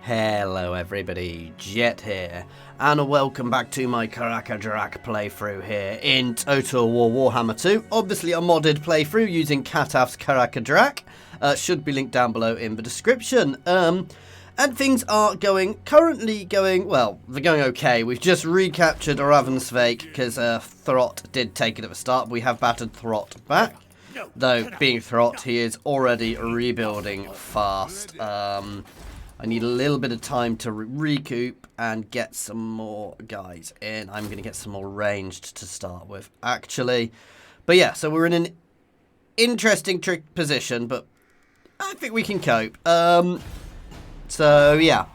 Hello everybody, Jet here, and welcome back to my Kraka Drak playthrough here in Total War Warhammer 2. Obviously a modded playthrough using Cataph's Kraka Drak. Should be linked down below in the description. And things are currently going, well, they're going okay. We've just recaptured Ravensvake because Throt did take it at the start. We have battered Throt back. Though, being Throt, he is already rebuilding fast. I need a little bit of time to recoup and get some more guys in. I'm going to get some more ranged to start with, actually. But yeah, so we're in an interesting trick position, but I think we can cope. So yeah.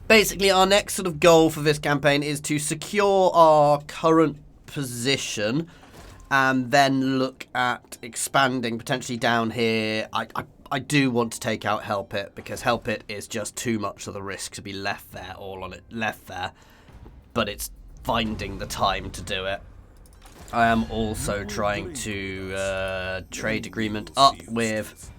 Basically, our next sort of goal for this campaign is to secure our current position and then look at expanding potentially down here. I do want to take out Help It because Help It is just too much of the risk to be left there, but it's finding the time to do it. I am also trying to trade agreement up with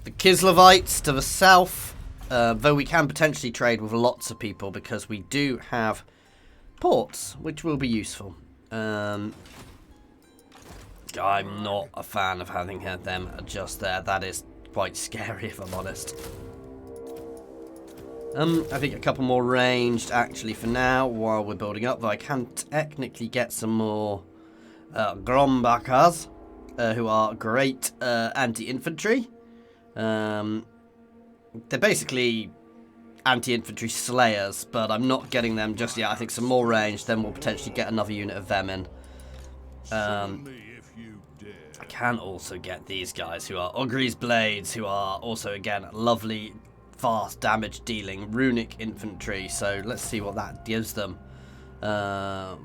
the Kislevites to the south, though we can potentially trade with lots of people because we do have ports, which will be useful. I'm not a fan of having had them just there. That is quite scary, if I'm honest. I think a couple more ranged actually for now while we're building up, though I can technically get some more Grombakas, who are great anti-infantry. They're basically anti-infantry slayers, but I'm not getting them just yet. I think some more range, then we'll potentially get another unit of them in. I can also get these guys who are Ogre's Blades, who are also, again, lovely, fast damage dealing runic infantry. So let's see what that gives them.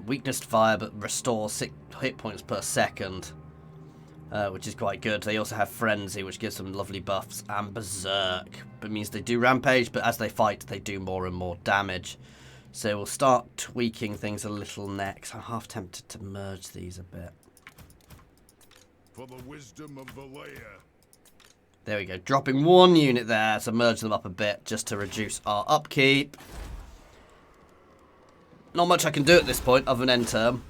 Weakness to fire, but restores 6 hit points per second, which is quite good. They also have Frenzy, which gives them lovely buffs, and Berserk. It means they do Rampage, but as they fight, they do more and more damage. So we'll start tweaking things a little next. I'm half tempted to merge these a bit. For the wisdom of the layer. There we go. Dropping one unit there to merge them up a bit just to reduce our upkeep. Not much I can do at this point other than end turn.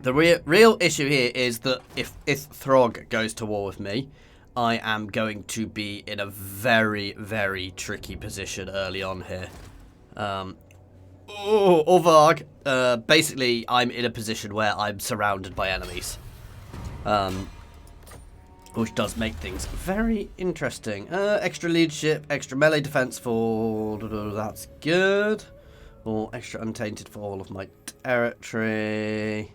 The real issue here is that if Throg goes to war with me, I am going to be in a very, very tricky position early on here. Orvarg, basically I'm in a position where I'm surrounded by enemies. Which does make things very interesting. Extra leadership, extra melee defense for... that's good. Or extra untainted for all of my territory.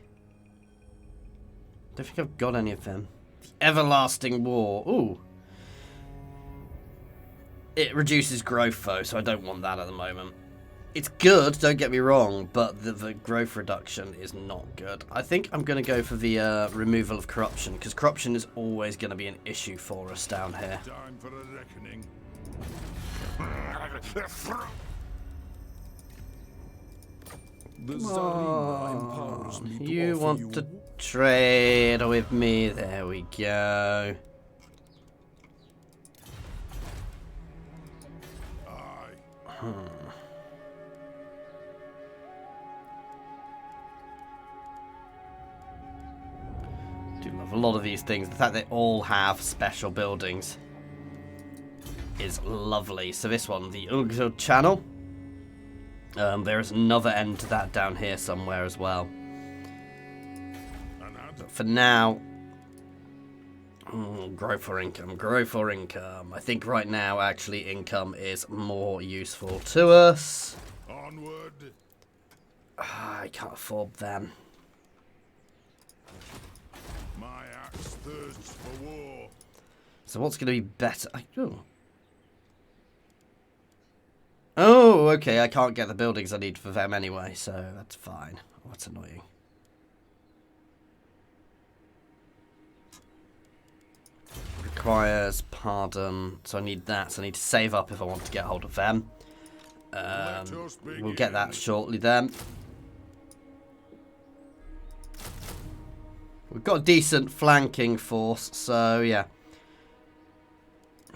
Don't think I've got any of them. The Everlasting War. Ooh. It reduces growth though, so I don't want that at the moment. It's good, don't get me wrong, but the growth reduction is not good. I think I'm going to go for the removal of corruption, because corruption is always going to be an issue for us down here. Time for a reckoning. You want to trade with me? There we go. Do love a lot of these things. The fact they all have special buildings is lovely. So this one, the Ugzo channel. There is another end to that down here somewhere as well. But for now, grow for income, grow for income. I think right now, actually, income is more useful to us. Onward. I can't afford them. My axe thirsts for war. So what's going to be better? Oh, okay, I can't get the buildings I need for them anyway, so that's fine. Oh, that's annoying. Requires pardon, so I need that. So I need to save up if I want to get hold of them. We'll get that shortly then. We've got a decent flanking force, so yeah.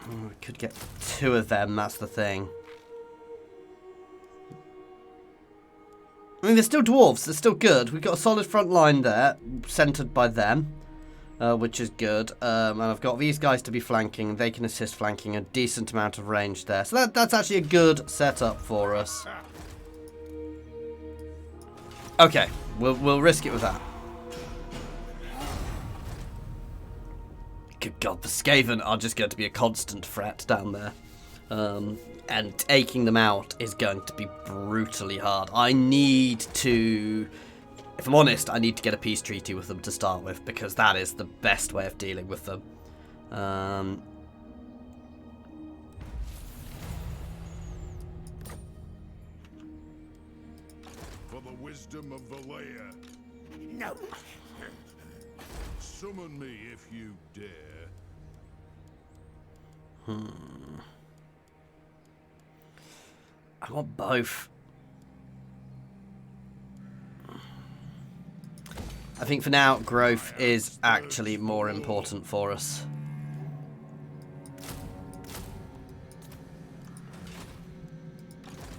Oh, we could get 2 of them, that's the thing. I mean, they're still dwarves, they're still good. We've got a solid front line there, centered by them, which is good. And I've got these guys to be flanking. They can assist flanking, a decent amount of range there. So that's actually a good setup for us. Okay, we'll risk it with that. Good God, the Skaven are just going to be a constant threat down there. And taking them out is going to be brutally hard. I need to, if I'm honest, I need to get a peace treaty with them to start with, because that is the best way of dealing with them. For the wisdom of Valaya. No. Summon me if you dare. I want both. I think for now, growth is actually more important for us.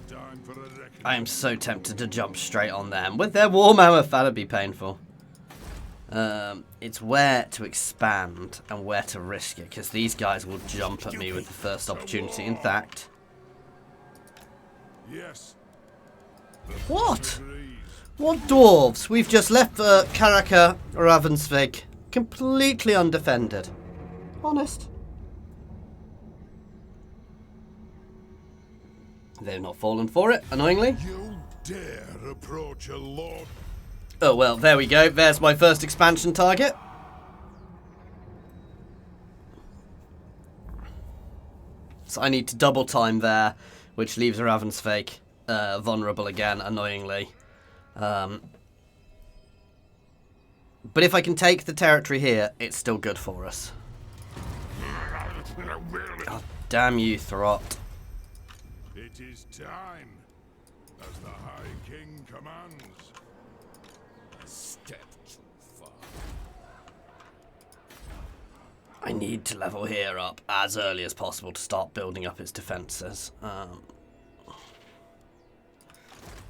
Time for a reckoning. I am so tempted to jump straight on them. With their Warhammer, that'd be painful. It's where to expand and where to risk it, because these guys will jump at me with the first opportunity. In fact... Yes. What? What dwarves? We've just left Kraka Drak completely undefended. Honest. They've not fallen for it, annoyingly. You dare approach a lord? Oh well, there we go. There's my first expansion target. So I need to double time there, which leaves Ravensfake vulnerable again, annoyingly. But if I can take the territory here, it's still good for us. God damn you, Throt. It is time, as the High King commands. A step too far. I need to level here up as early as possible to start building up its defences.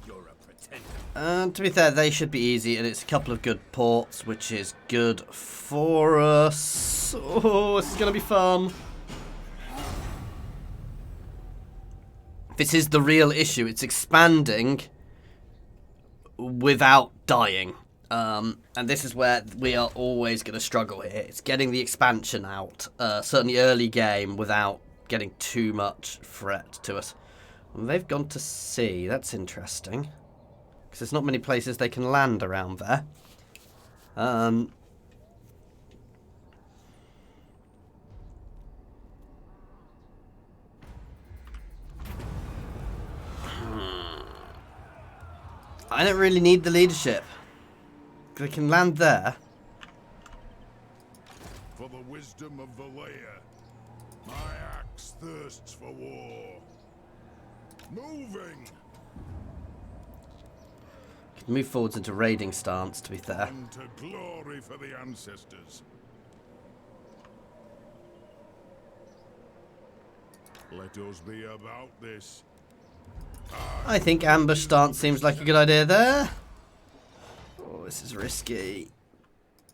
You're a pretender. To be fair, they should be easy, and it's a couple of good ports, which is good for us. Oh, this is going to be fun. This is the real issue. It's expanding without dying. And this is where we are always going to struggle here. It's getting the expansion out, certainly early game, without getting too much threat to us. And they've gone to sea. That's interesting. Because there's not many places they can land around there. I don't really need the leadership. They can land there. For the wisdom of Valaya, my axe thirsts for war. Moving! Can move forwards into raiding stance, to be fair. And to glory for the ancestors. Let us be about this. I think ambush stance seems like a good idea there. Oh, this is risky.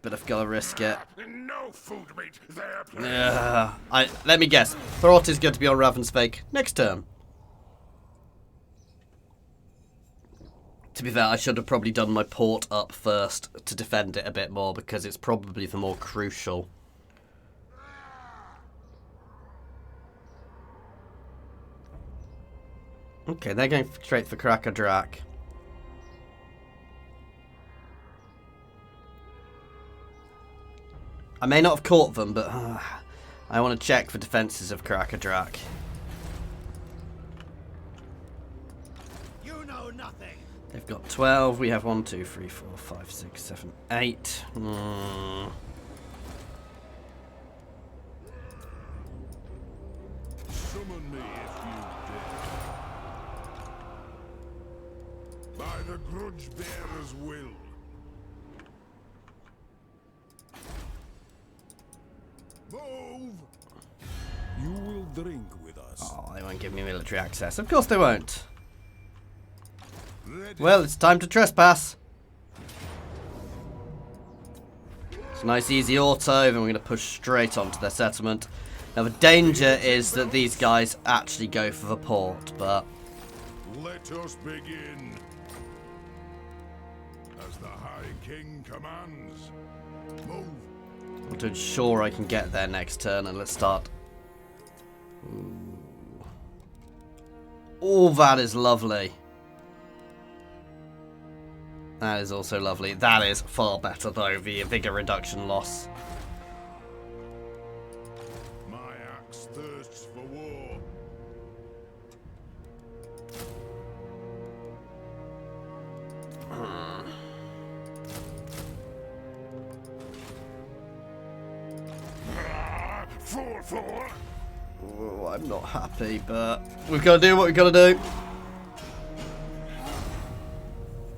But I've got to risk it. No food meat there, please. Let me guess. Throt is going to be on Ravensfake next turn. To be fair, I should have probably done my port up first to defend it a bit more, because it's probably the more crucial. Okay, they're going straight for Kraka Drak. I may not have caught them, but I want to check for defenses of Kraka Drak. You know nothing. They've got 12. We have 1, 2, 3, 4, 5, 6, 7, 8. Summon me if you dare. By the grudge bearer's will. Move! You will drink with us. Oh, they won't give me military access. Of course they won't. Ready. Well, it's time to trespass. It's a nice easy auto, then we're going to push straight onto their settlement. Now the danger is that these guys actually go for the port, but... Let us begin. As the High King commands. Move. I want to ensure I can get there next turn, and let's start. Oh, that is lovely. That is also lovely. That is far better, though, the vigor reduction loss. My axe thirsts for war. Four. Oh, I'm not happy, but we've got to do what we've got to do.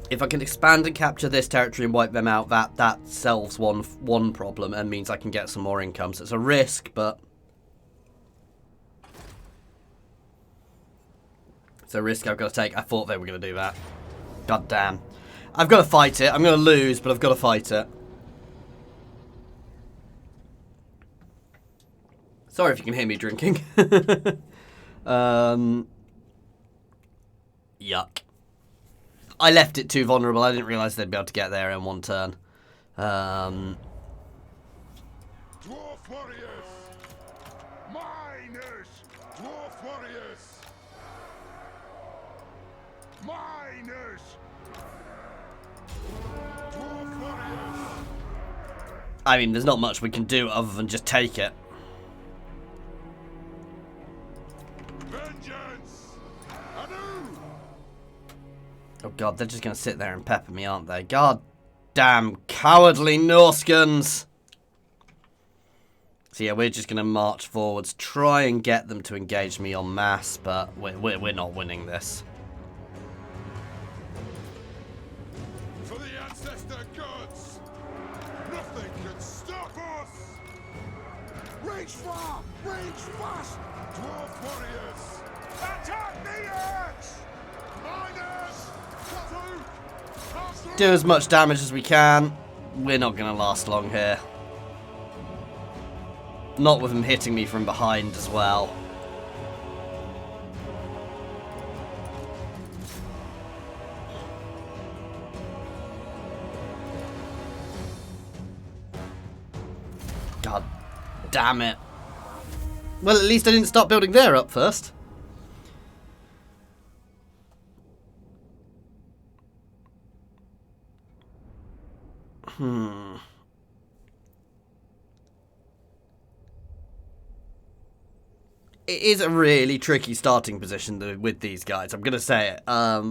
If I can expand and capture this territory and wipe them out, that solves one problem and means I can get some more income. So it's a risk, but it's a risk I've got to take. I thought they were going to do that. God damn. I've got to fight it. I'm going to lose, but I've got to fight it. Sorry if you can hear me drinking. Yuck. I left it too vulnerable. I didn't realise they'd be able to get there in one turn. Dwarf warriors! Miners! Dwarf warriors! Miners! Dwarf warriors! I mean, there's not much we can do other than just take it. Vengeance! Anew! Oh god, they're just going to sit there and pepper me, aren't they? God damn cowardly Norskans! So yeah, we're just going to march forwards, try and get them to engage me en masse, but we're not winning this. For the ancestor gods! Nothing can stop us! Reach far! Reach fast! Dwarf warriors! Attack the edge! Miners! Do as much damage as we can. We're not going to last long here. Not with them hitting me from behind as well. God damn it. Well, at least I didn't start building there up first. It is a really tricky starting position with these guys. I'm going to say it. I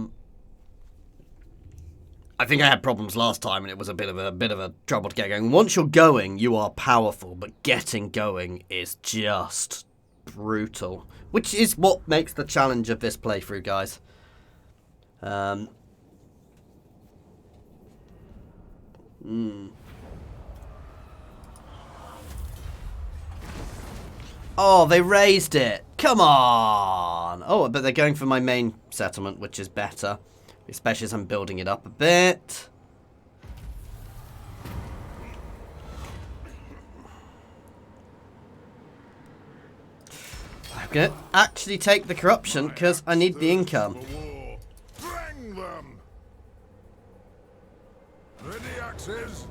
think I had problems last time, and it was a bit of a trouble to get going. Once you're going, you are powerful, but getting going is just brutal, which is what makes the challenge of this playthrough, guys. Oh, they raised it. Come on. Oh, but they're going for my main settlement, which is better. Especially as I'm building it up a bit. I'm going to actually take the corruption because I need the income. Bring them! Ready axes?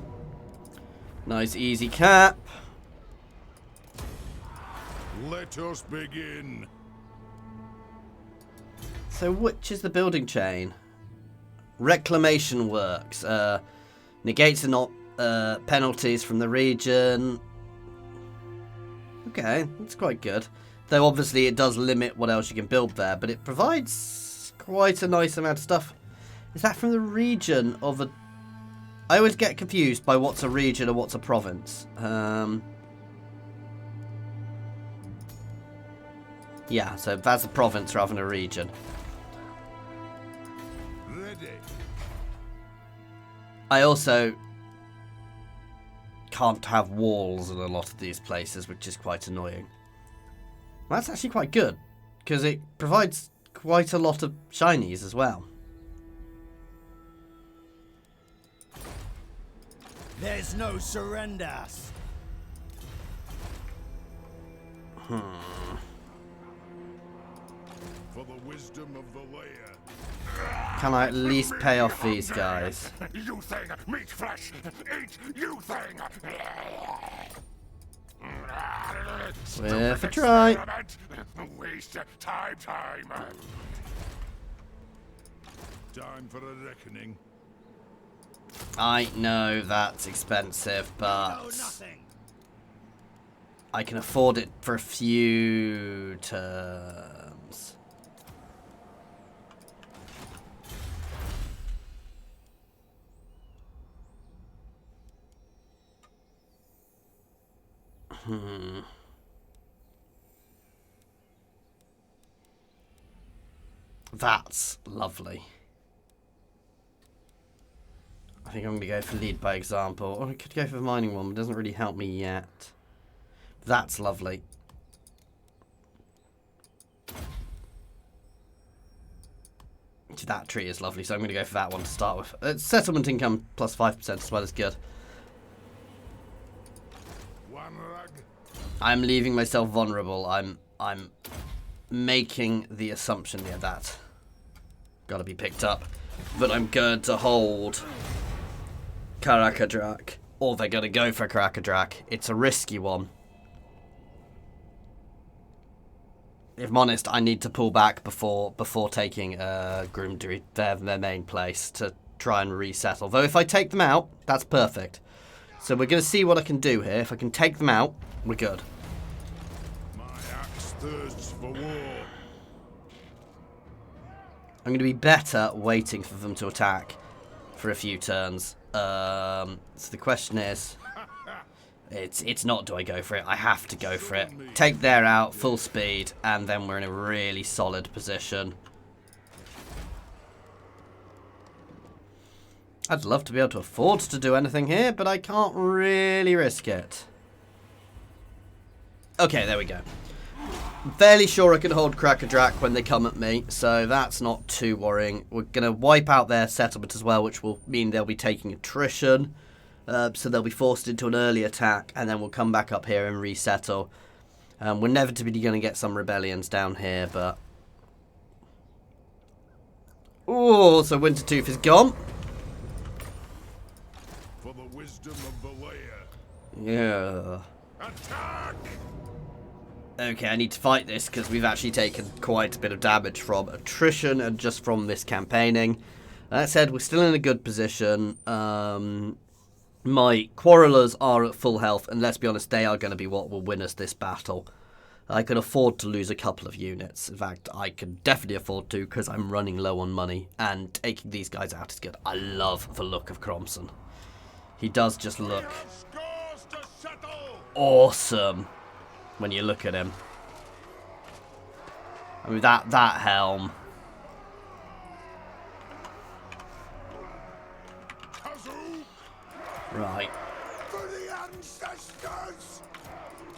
Nice easy cap. Let us begin. So which is the building chain? Reclamation works. Negates the penalties from the region. Okay, that's quite good. Though obviously it does limit what else you can build there, but it provides quite a nice amount of stuff. Is that from the region of a... I always get confused by what's a region and what's a province. Yeah, so that's a province rather than a region. Ready. I also can't have walls in a lot of these places, which is quite annoying. Well, that's actually quite good, because it provides quite a lot of shinies as well. There's no surrender. For the wisdom of the layer. Can I at least pay off these guys? You thing, meat flesh, eat you thing. Worth a try. Waste time. Time for a reckoning. I know that's expensive, but No, nothing. I can afford it for a few terms. That's lovely. I think I'm going to go for lead by example. Or I could go for the mining one, but it doesn't really help me yet. That's lovely. That tree is lovely, so I'm going to go for that one to start with. Settlement income plus 5% as well is good. One rug. I'm leaving myself vulnerable. I'm making the assumption here that gotta be picked up, but I'm going to hold Kraka Drak, or they're gonna go for Kraka Drak. It's a risky one. If I'm honest, I need to pull back before taking Groomdery, their main place, to try and resettle. Though if I take them out, that's perfect. So we're going to see what I can do here. If I can take them out, we're good. My axe thirsts for war. I'm going to be better waiting for them to attack for a few turns. So the question is, it's not do I go for it, I have to go for it. Take their out, full speed, and then we're in a really solid position. I'd love to be able to afford to do anything here, but I can't really risk it. Okay, there we go. I'm fairly sure I can hold Kraka Drak when they come at me, so that's not too worrying. We're going to wipe out their settlement as well, which will mean they'll be taking attrition. So they'll be forced into an early attack, and then we'll come back up here and resettle. We're inevitably going to get some rebellions down here, but... Oh, so Wintertooth is gone. For the wisdom of the layer. Yeah. Attack! Okay, I need to fight this because we've actually taken quite a bit of damage from attrition and just from this campaigning. That said, we're still in a good position. My quarrelers are at full health, and let's be honest, they are going to be what will win us this battle. I can afford to lose a couple of units. In fact, I can definitely afford to because I'm running low on money, and taking these guys out is good. I love the look of Cromson. He does just look Scores to settle! awesome when you look at him. I mean, that helm. Kazoo! Right. For the ancestors!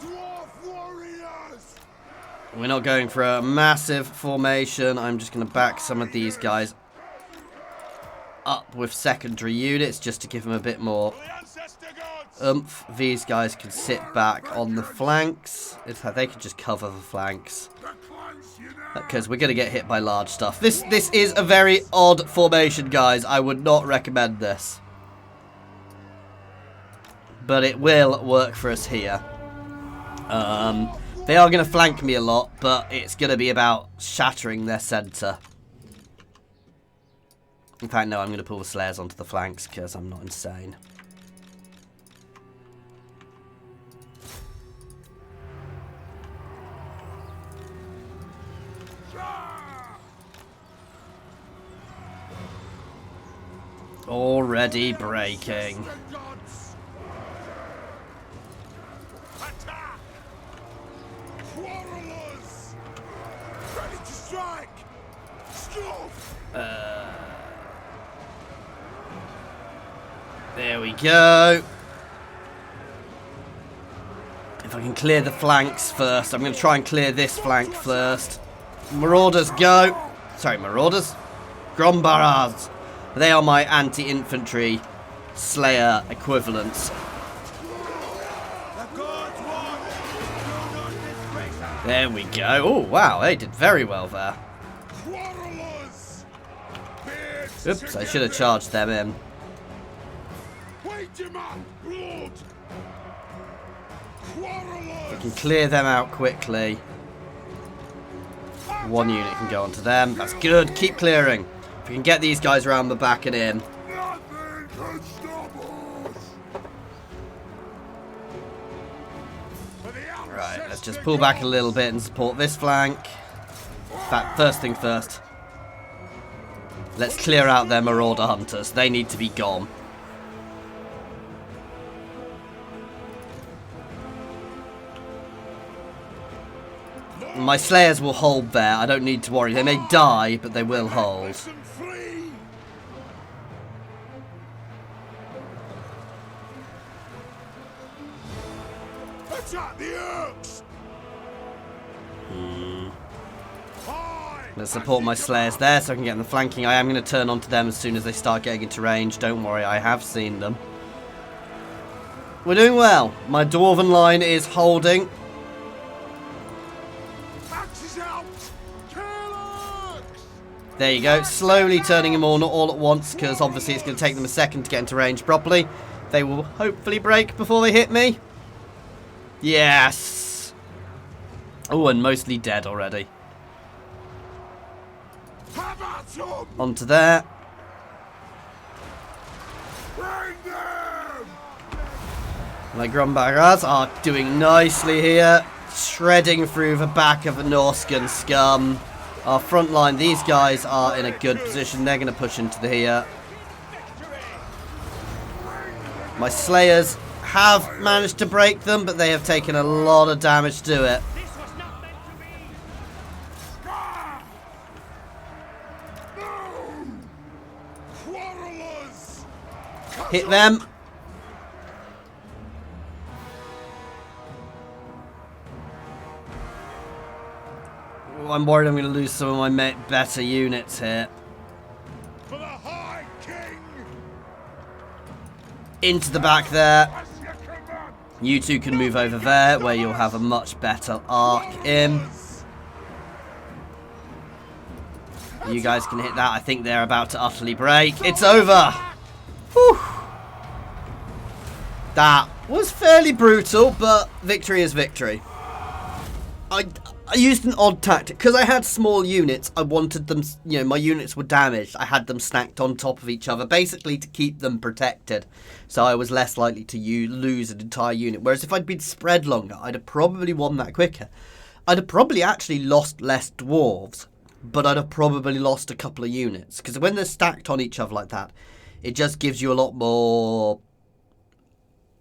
Dwarf warriors! We're not going for a massive formation. I'm just going to back some of these guys up with secondary units just to give them a bit more For the ancestor gods! oomph. These guys can sit back on the flanks. They can just cover the flanks The clans unite! because we're going to get hit by large stuff. This is a very odd formation, guys. I would not recommend this. But it will work for us here. They are going to flank me a lot, but it's going to be about shattering their centre. In fact, no, I'm going to pull the Slayers onto the flanks because I'm not insane. Already breaking. Ancestor gods! Attack! Quarrelers! Ready to strike! Stuff! There we go. In fact, If I can clear the flanks first. I'm going to try and clear this flank first. Marauders, go. Sorry, Marauders. Grombaras. They are my anti-infantry slayer equivalents. There we go. Oh, wow. They did very well there. Oops, I should have charged them in. We can clear them out quickly. One unit can go onto them. That's good. Keep clearing. If we can get these guys around the back and in. Right, let's just pull back a little bit and support this flank. In fact, first thing first. Let's clear out their Marauder Hunters. They need to be gone. My Slayers will hold there. I don't need to worry. They may die, but they will hold. Let's support my Slayers there so I can get in the flanking. I am going to turn onto them as soon as they start getting into range. Don't worry, I have seen them. We're doing well. My Dwarven line is holding. There you go. Slowly turning them on, not all at once, because obviously it's going to take them a second to get into range properly. They will hopefully break before they hit me. Yes. Oh, and mostly dead already. Onto there. My Grumbaras are doing nicely here. Shredding through the back of the Norscan scum. Our front line, these guys are in a good position. They're going to push into the here. My Slayers have managed to break them, but they have taken a lot of damage to it. Hit them. Oh, I'm worried I'm going to lose some of my better units here. For the High King. Into the back there. You two can move over there where you'll have a much better arc in. You guys can hit that. I think they're about to utterly break. It's over. Whew. That was fairly brutal, but victory is victory. I used an odd tactic. Because I had small units, I wanted them, you know, my units were damaged. I had them stacked on top of each other, basically to keep them protected. So I was less likely to lose an entire unit. Whereas if I'd been spread longer, I'd have probably won that quicker. I'd have probably actually lost less dwarves, but I'd have probably lost a couple of units. Because when they're stacked on each other like that, it just gives you a lot more...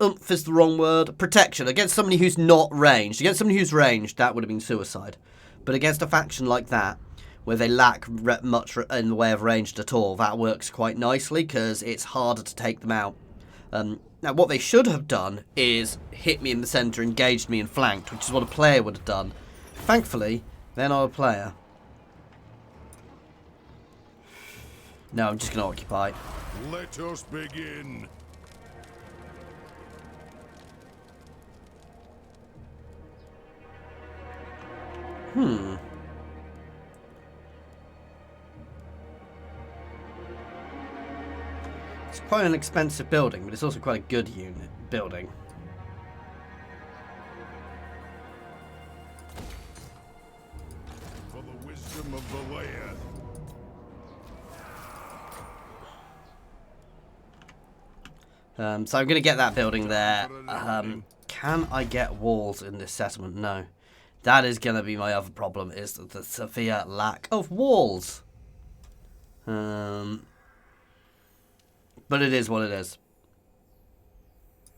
oomph is the wrong word. Protection against somebody who's not ranged. Against somebody who's ranged, that would have been suicide. But against a faction like that, where they lack much in the way of ranged at all, that works quite nicely because it's harder to take them out. Now, what they should have done is hit me in the centre, engaged me and flanked, which is what a player would have done. Thankfully, they're not a player. No, I'm just going to occupy. Let us begin. It's quite an expensive building, but it's also quite a good unit building. For the wisdom of the layer. So I'm going to get that building there. Can I get walls in this settlement? No. That is going to be my other problem, is the severe lack of walls. But it is what it is.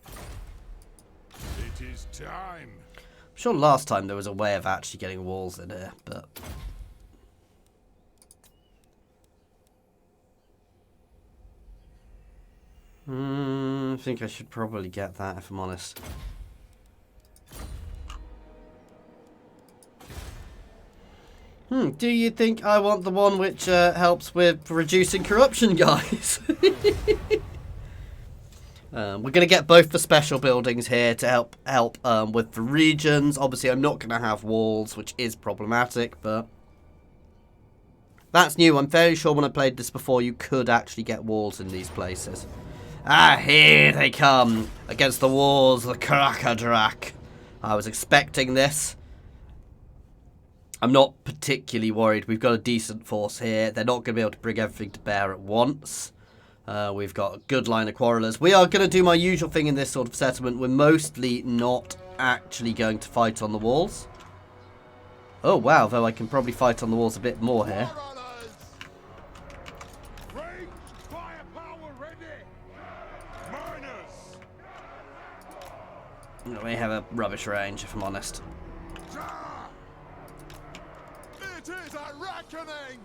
It is time. I'm sure last time there was a way of actually getting walls in here, but... I think I should probably get that, if I'm honest. Do you think I want the one which helps with reducing corruption, guys? We're going to get both the special buildings here to help with the regions. Obviously, I'm not going to have walls, which is problematic, but that's new. I'm fairly sure when I played this before, you could actually get walls in these places. Ah, here they come against the walls, the Kraka Drak. I was expecting this. I'm not particularly worried. We've got a decent force here. They're not going to be able to bring everything to bear at once. We've got a good line of quarrelers. We are going to do my usual thing in this sort of settlement. We're mostly not actually going to fight on the walls. Oh, wow, though I can probably fight on the walls a bit more here. We have a rubbish range, if I'm honest. It is a reckoning!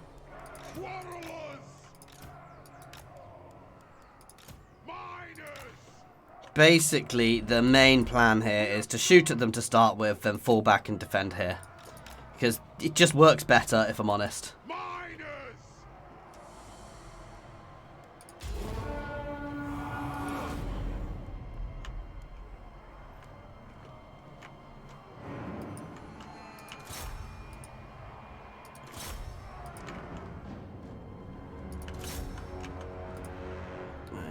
Quarrelers! Miners! Basically, the main plan here is to shoot at them to start with, then fall back and defend here. Because it just works better, if I'm honest.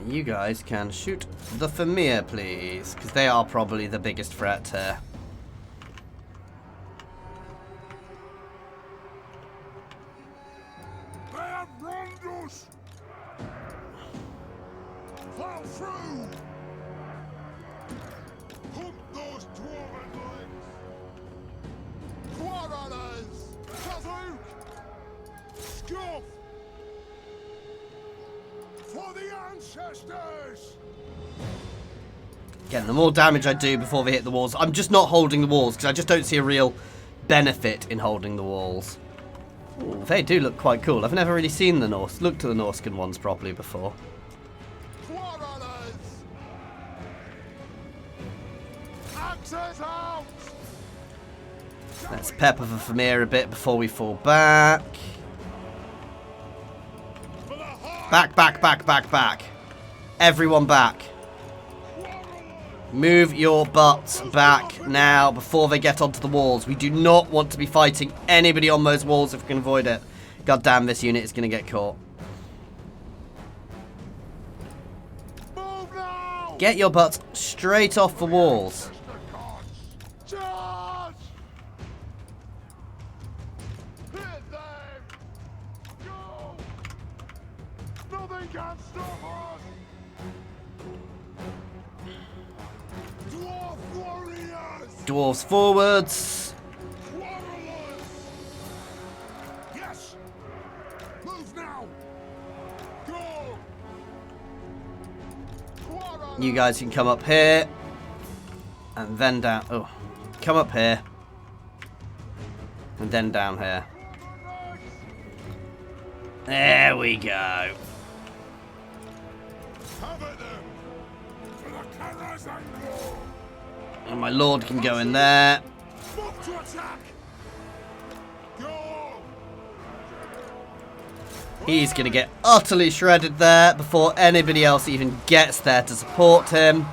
You guys can shoot the Famir, please, because they are probably the biggest threat here. They have wronged us! Fall through! Hunt those dwarven legs! Quarrelers! Kazook! Scuff! For the ancestors! Again, the more damage I do before they hit the walls, I'm just not holding the walls because I just don't see a real benefit in holding the walls. Ooh, they do look quite cool. I've never really seen the looked at the Norscan ones properly before. Quarrelers! Axes out! Let's pepper the Famir a bit before we fall back. Back, back, back, back, back. Everyone back. Move your butts back now before they get onto the walls. We do not want to be fighting anybody on those walls if we can avoid it. God damn, this unit is going to get caught. Move now! Get your butts straight off the walls. Charge! Hit them! Go! Nothing can stop us! Dwarf warriors! Dwarves forwards. Quarrelers! Yes! Move now! Go! Quarrelers! You guys can come up here. And then down. Oh, come up here. And then down here. There we go. Cover them! For the Karas and war! And my lord can go in there. Move to attack! Go! He's going to get utterly shredded there before anybody else even gets there to support him.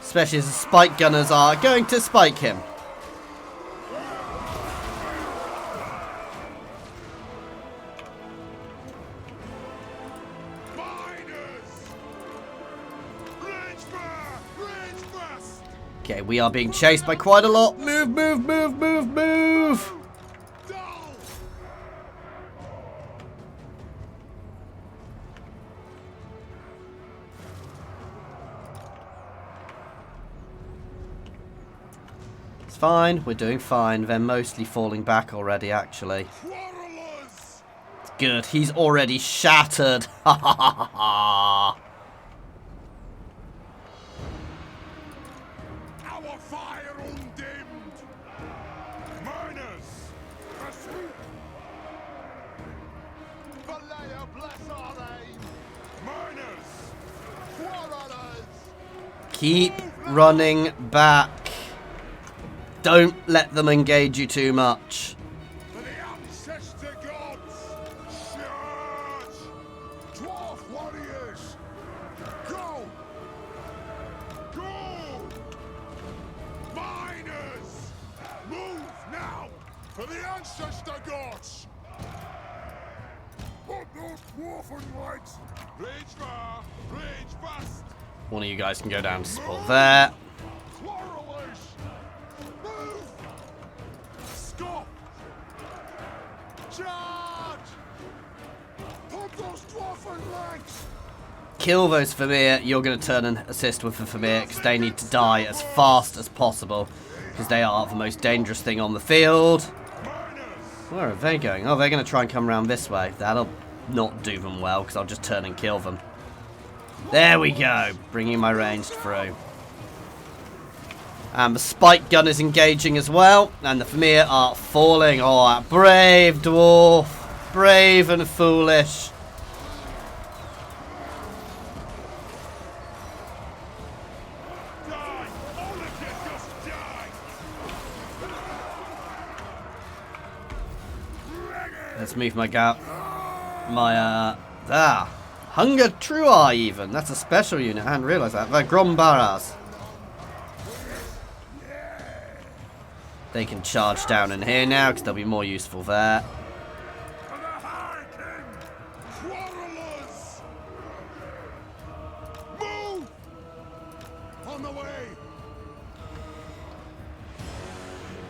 Especially as the spike gunners are going to spike him. Okay, we are being chased by quite a lot. Move, move, move, move, move. It's fine. We're doing fine. They're mostly falling back already, actually. It's good. He's already shattered. Ha ha ha ha ha. Fire undimmed! Miners! Pursuit! Valaya bless our aim! Miners! Quarrelers! Keep running back. Don't let them engage you too much. For the ancestor gods! Charge! Dwarf warriors! Go! Go! Miners! Move now! For the ancestor gods! Put those dwarfen lights! Rage far! Rage fast! One of you guys can go down to support there. Quarrelers! Move! Stop! Charge! Put those dwarfen legs! Kill those Vermeer. You're going to turn and assist with the Vermeer because they need to die as fast as possible because they are the most dangerous thing on the field. Where are they going? Oh, they're going to try and come around this way. That'll not do them well because I'll just turn and kill them. There we go. Bringing my ranged through. And the spike gun is engaging as well. And the Vermeer are falling. Oh, brave dwarf. Brave and foolish. Die! All of you just die! Let's move my gap. Hunger Trua even. That's a special unit. I hadn't realised that. The Grombaras. They can charge down in here now because they'll be more useful there. For the High King! Quarrelers! Move! On the way!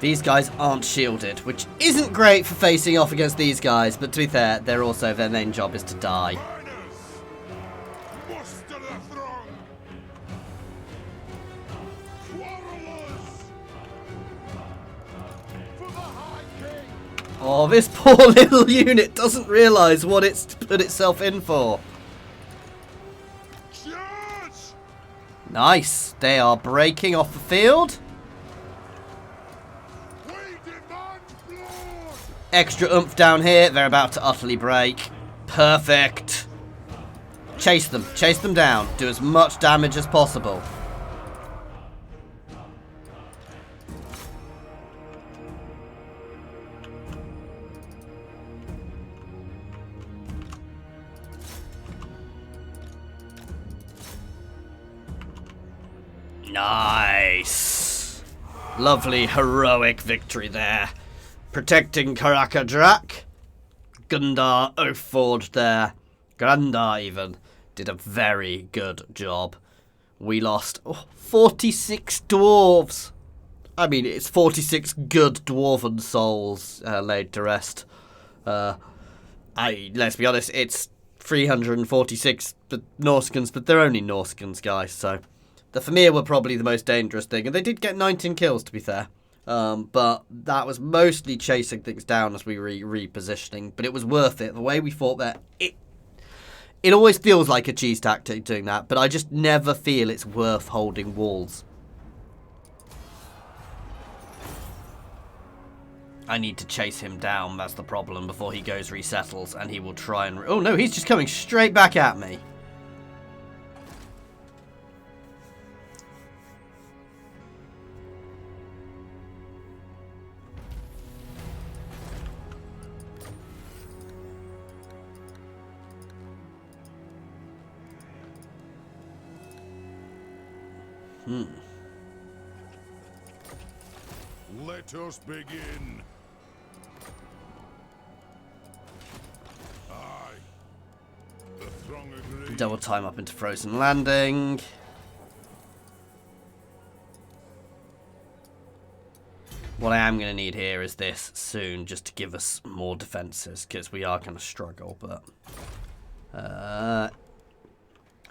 These guys aren't shielded, which isn't great for facing off against these guys, but to be fair, they're also, their main job is to die. Miners! Muster the throng! Quarrelers! For the High King! Oh, this poor little unit doesn't realise what it's put itself in for. Charge! Nice. They are breaking off the field. We demand blood! Extra oomph down here. They're about to utterly break. Perfect. Chase them. Chase them down. Do as much damage as possible. Nice. Lovely heroic victory there. Protecting Kraka Drak. Gundar Oathforged there. Grandar even did a very good job. We lost 46 dwarves. I mean, it's 46 good dwarven souls laid to rest. Let's be honest, it's 346 Norskans, but they're only Norskans, guys, so... The Vermeer were probably the most dangerous thing, and they did get 19 kills, to be fair. But that was mostly chasing things down as we were repositioning, but it was worth it. The way we fought there, it always feels like a cheese tactic doing that, but I just never feel it's worth holding walls. I need to chase him down, that's the problem, before he goes resettles, and he will try and... Oh no, he's just coming straight back at me. Let us begin. Aye. The throng agrees. Double time up into Frozen Landing. What I am going to need here is this soon, just to give us more defences, because we are going to struggle, but...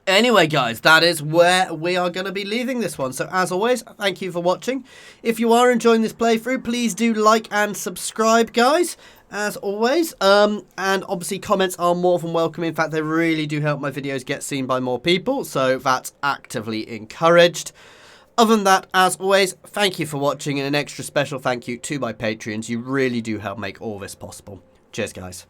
Anyway, guys, that is where we are going to be leaving this one. So, as always, thank you for watching. If you are enjoying this playthrough, please do like and subscribe, guys, as always. And obviously, comments are more than welcome. In fact, they really do help my videos get seen by more people, so that's actively encouraged. Other than that, as always, thank you for watching, and an extra special thank you to my Patreons. You really do help make all this possible. Cheers, guys.